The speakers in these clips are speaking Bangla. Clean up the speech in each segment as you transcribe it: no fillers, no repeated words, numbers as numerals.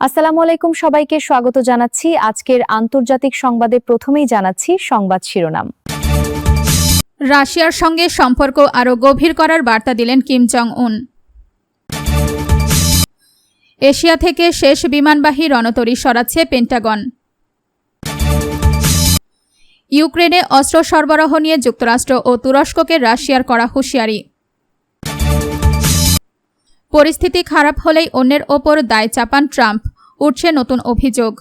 আসসালামু আলাইকুম, সবাইকে স্বাগত জানাচ্ছি আজকের আন্তর্জাতিক সংবাদে। প্রথমেই জানাচ্ছি সংবাদ শিরোনাম। রাশিয়ার সঙ্গে সম্পর্ক আরও গভীর করার বার্তা দিলেন কিম জং উন। এশিয়া থেকে শেষ বিমানবাহী রণতরী সরাচ্ছে পেন্টাগন। ইউক্রেনে অস্ত্র সরবরাহ নিয়ে যুক্তরাষ্ট্র ও তুরস্ককে রাশিয়ার করা হুঁশিয়ারি। পরিস্থিতি খারাপ হলেই অন্যের ওপর দায় চাপান ট্রাম্প, উঠছে নতুন অভিযোগ।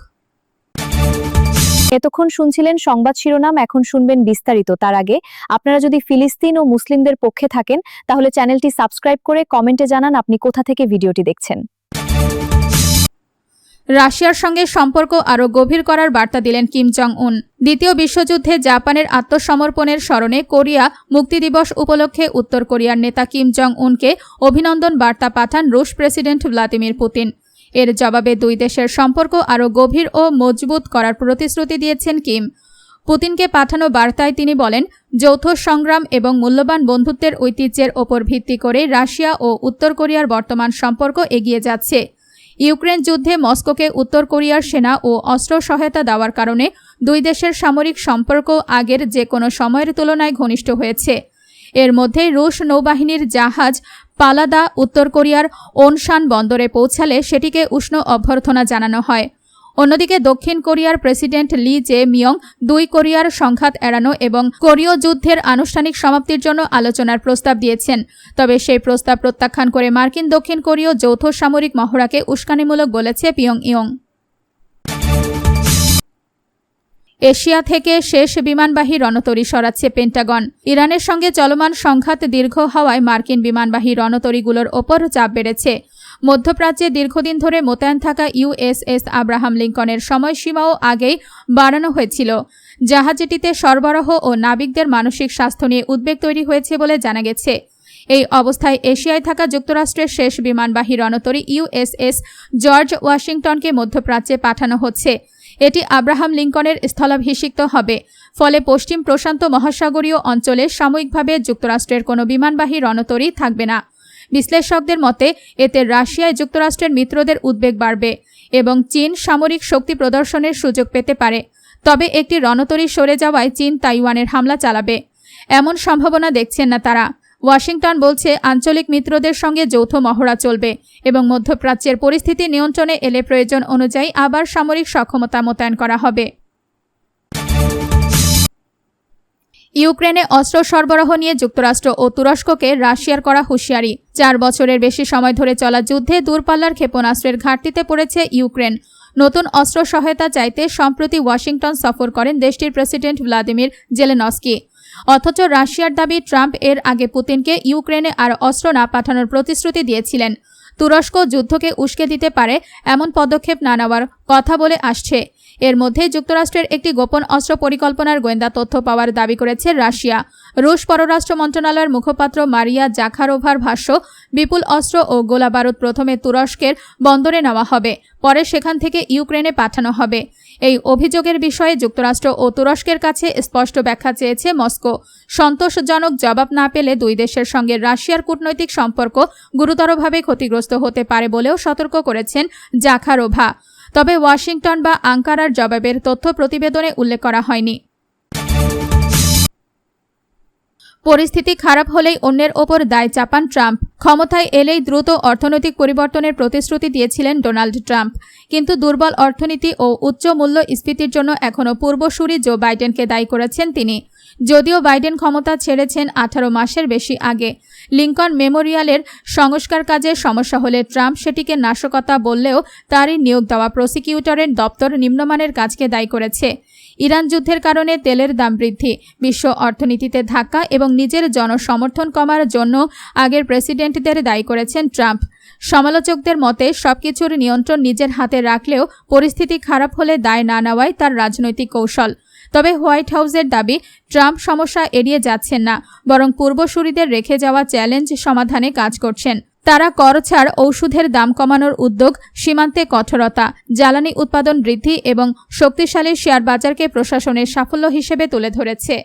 এতক্ষণ শুনছিলেন সংবাদ শিরোনাম, এখন শুনবেন বিস্তারিত। তার আগে আপনারা যদি ফিলিস্তিন ও মুসলিমদের পক্ষে থাকেন তাহলে চ্যানেলটি সাবস্ক্রাইব করে কমেন্টে জানান আপনি কোথা থেকে ভিডিওটি দেখছেন। রাশিয়ার সঙ্গে সম্পর্ক আরও গভীর করার বার্তা দিলেন কিম জং উন। দ্বিতীয় বিশ্বযুদ্ধে জাপানের আত্মসমর্পণের স্মরণে কোরিয়া মুক্তি দিবস উপলক্ষে উত্তর কোরিয়ার নেতা কিম জং উনকে অভিনন্দন বার্তা পাঠান রুশ প্রেসিডেন্ট ভ্লাদিমির পুতিন। এর জবাবে দুই দেশের সম্পর্ক আরও গভীর ও মজবুত করার প্রতিশ্রুতি দিয়েছেন কিম। পুতিনকে পাঠানো বার্তায় তিনি বলেন, যৌথ সংগ্রাম এবং মূল্যবান বন্ধুত্বের ঐতিহ্যের ওপর ভিত্তি করে রাশিয়া ও উত্তর কোরিয়ার বর্তমান সম্পর্ক এগিয়ে যাচ্ছে। ইউক্রেন যুদ্ধে মস্কোকে উত্তর কোরিয়ার সেনা ও অস্ত্র সহায়তা দেওয়ার কারণে দুই দেশের সামরিক সম্পর্ক আগের যে কোনো সময়ের তুলনায় ঘনিষ্ঠ হয়েছে। এর মধ্যেই রুশ নৌবাহিনীর জাহাজ পালাদা উত্তর কোরিয়ার ওনসান বন্দরে পৌঁছালে সেটিকে উষ্ণ অভ্যর্থনা জানানো হয়। অন্যদিকে দক্ষিণ কোরিয়ার প্রেসিডেন্ট লি জে মিয়ং দুই কোরিয়ার সংঘাত এড়ানো এবং কোরীয় যুদ্ধের আনুষ্ঠানিক সমাপ্তির জন্য আলোচনার প্রস্তাব দিয়েছেন। তবে সেই প্রস্তাব প্রত্যাখ্যান করে মার্কিন দক্ষিণ কোরীয় যৌথ সামরিক মহড়াকে উস্কানিমূলক বলেছে পিয়ংইয়ং। এশিয়া থেকে শেষ বিমানবাহী রণতরী সরাচ্ছে পেন্টাগন। ইরানের সঙ্গে চলমান সংঘাত দীর্ঘ হওয়ায় মার্কিন বিমানবাহী রণতরীগুলোর ওপর চাপ বেড়েছে। মধ্যপ্রাচ্যে দীর্ঘদিন ধরে মোতায়েন থাকা ইউএসএস আব্রাহাম লিঙ্কনের সময়সীমাও আগেই বাড়ানো হয়েছিল। জাহাজটিতে সরবরাহ ও নাবিকদের মানসিক স্বাস্থ্য নিয়ে উদ্বেগ তৈরি হয়েছে বলে জানা গেছে। এই অবস্থায় এশিয়ায় থাকা যুক্তরাষ্ট্রের শেষ বিমানবাহী রণতরী ইউএসএস জর্জ ওয়াশিংটনকে মধ্যপ্রাচ্যে পাঠানো হচ্ছে। এটি আব্রাহাম লিঙ্কনের স্থলাভিষিক্ত হবে। ফলে পশ্চিম প্রশান্ত মহাসাগরীয় অঞ্চলে সাময়িকভাবে যুক্তরাষ্ট্রের কোনো বিমানবাহী রণতরী থাকবে না। বিশ্লেষকদের মতে এতে রাশিয়ায় যুক্তরাষ্ট্রের মিত্রদের উদ্বেগ বাড়বে এবং চীন সামরিক শক্তি প্রদর্শনের সুযোগ পেতে পারে। তবে একটি রণতরী সরে যাওয়ায় চীন তাইওয়ানের হামলা চালাবে এমন সম্ভাবনা দেখছেন না তারা। ওয়াশিংটন বলছে, আঞ্চলিক মিত্রদের সঙ্গে যৌথ মহড়া চলবে এবং মধ্যপ্রাচ্যের পরিস্থিতি নিয়ন্ত্রণে এলে প্রয়োজন অনুযায়ী আবার সামরিক সক্ষমতা মোতায়েন করা হবে। ইউক্রেনে অস্ত্র সরবরাহ নিয়ে যুক্তরাষ্ট্র ও তুরস্ককে রাশিয়ার করা হুঁশিয়ারি। 4 বছরের বেশি সময় ধরে চলা যুদ্ধে দূরপাল্লার ক্ষেপণাস্ত্রের ঘাটতিতে পড়েছে ইউক্রেন। নতুন অস্ত্র সহায়তা চাইতে সম্প্রতি ওয়াশিংটন সফর করেন দেশটির প্রেসিডেন্ট ভ্লাদিমির জেলেনস্কি। অথচ রাশিয়ার দাবি, ট্রাম্প এর আগে পুতিনকে ইউক্রেনে আর অস্ত্র না পাঠানোর প্রতিশ্রুতি দিয়েছিলেন। তুরস্ক যুদ্ধকে উস্কে দিতে পারে এমন পদক্ষেপ না নেওয়ার কথা বলে আসছে। এর মধ্যেই যুক্তরাষ্ট্রের একটি গোপন অস্ত্র পরিকল্পনার গোয়েন্দা তথ্য পাওয়ার দাবি করেছে রাশিয়া। রুশ পররাষ্ট্র মন্ত্রণালয়ের মুখপাত্র মারিয়া জাখারোভার ভাষ্য, বিপুল অস্ত্র ও গোলাবারুদ প্রথমে তুরস্কের বন্দরে নেওয়া হবে, পরে সেখান থেকে ইউক্রেনে পাঠানো হবে। এই অভিযোগের বিষয়ে যুক্তরাষ্ট্র ও তুরস্কের কাছে স্পষ্ট ব্যাখ্যা চেয়েছে মস্কো। সন্তোষজনক জবাব না পেলে দুই দেশের সঙ্গে রাশিয়ার কূটনৈতিক সম্পর্ক গুরুতরভাবে ক্ষতিগ্রস্ত হতে পারে বলেও সতর্ক করেছেন জাখারোভা। তবে ওয়াশিংটন বা আঙ্কারার জবাবের তথ্য প্রতিবেদনে উল্লেখ করা হয়নি। পরিস্থিতি খারাপ হলেই অন্যের ওপর দায় চাপান ট্রাম্প। ক্ষমতায় এলেই দ্রুত অর্থনৈতিক পরিবর্তনের প্রতিশ্রুতি দিয়েছিলেন ডোনাল্ড ট্রাম্প। কিন্তু দুর্বল অর্থনীতি ও উচ্চ মূল্যস্ফীতির জন্য এখনও পূর্বসূরি জো বাইডেনকে দায়ী করেছেন তিনি। যদিও বাইডেন ক্ষমতা ছেড়েছেন 18 মাসের বেশি আগে। লিঙ্কন মেমোরিয়ালের সংস্কার কাজে সমস্যা হলে ট্রাম্প সেটিকে নাশকতা বললেও তারই নিয়োগ দেওয়া প্রসিকিউটরের দপ্তর নিম্নমানের কাজকে দায়ী করেছে। ইরান যুদ্ধের কারণে তেলের দাম বৃদ্ধি, বিশ্ব অর্থনীতিতে ধাক্কা এবং নিজের জনসমর্থন কমার জন্য আগের প্রেসিডেন্টদের দায়ী করেছেন ট্রাম্প। সমালোচকদের মতে সবকিছুর নিয়ন্ত্রণ নিজের হাতে রাখলেও পরিস্থিতি খারাপ হলে দায় না নেওয়াই তার রাজনৈতিক কৌশল। তবে হোয়াইট হাউসের দাবি, ট্রাম্প সমস্যা এড়িয়ে যাচ্ছেন না, বরং পূর্বসূরিদের রেখে যাওয়া চ্যালেঞ্জ সমাধানে কাজ করছেন। তারা কর ছাড়, ওষুধের দাম কমানোর উদ্যোগ, সীমান্তে কঠোরতা, জ্বালানি উৎপাদন বৃদ্ধি এবং শক্তিশালী শেয়ার বাজারকে প্রশাসনের সাফল্য হিসেবে তুলে ধরেছে।